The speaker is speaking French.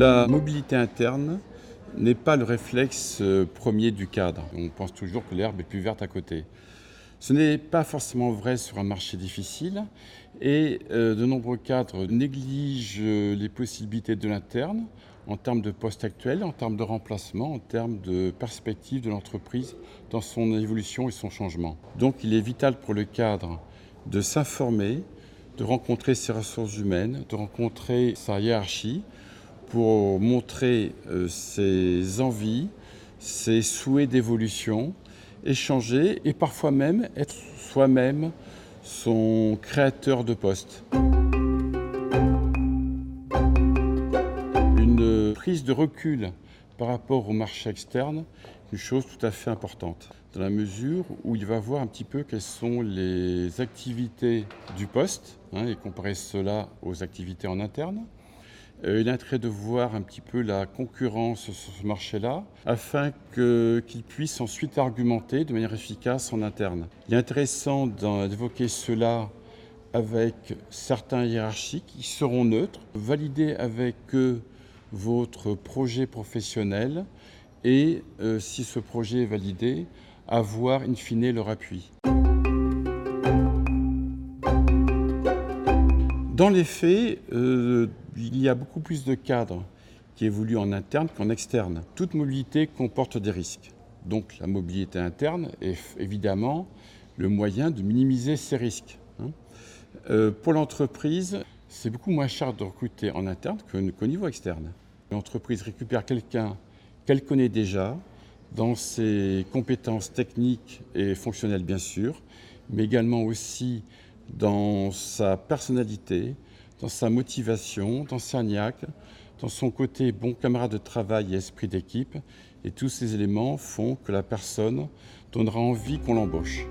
La mobilité interne n'est pas le réflexe premier du cadre. On pense toujours que l'herbe est plus verte à côté. Ce n'est pas forcément vrai sur un marché difficile et de nombreux cadres négligent les possibilités de l'interne en termes de poste actuel, en termes de remplacement, en termes de perspective de l'entreprise dans son évolution et son changement. Donc il est vital pour le cadre de s'informer, de rencontrer ses ressources humaines, de rencontrer sa hiérarchie pour montrer ses envies, ses souhaits d'évolution, échanger et parfois même être soi-même son créateur de poste. Une prise de recul par rapport au marché externe est une chose tout à fait importante, dans la mesure où il va voir un petit peu quelles sont les activités du poste et comparer cela aux activités en interne. Il est intéressant de voir un petit peu la concurrence sur ce marché-là afin qu'il puisse ensuite argumenter de manière efficace en interne. Il est intéressant d'évoquer cela avec certains hiérarchiques qui seront neutres, valider avec eux votre projet professionnel et, si ce projet est validé, avoir in fine leur appui. Dans les faits, il y a beaucoup plus de cadres qui évoluent en interne qu'en externe. Toute mobilité comporte des risques. Donc la mobilité interne est évidemment le moyen de minimiser ces risques. Pour l'entreprise, c'est beaucoup moins cher de recruter en interne qu'au niveau externe. L'entreprise récupère quelqu'un qu'elle connaît déjà, dans ses compétences techniques et fonctionnelles bien sûr, mais également aussi dans sa personnalité, dans sa motivation, dans sa niaque, dans son côté bon camarade de travail et esprit d'équipe. Et tous ces éléments font que la personne donnera envie qu'on l'embauche.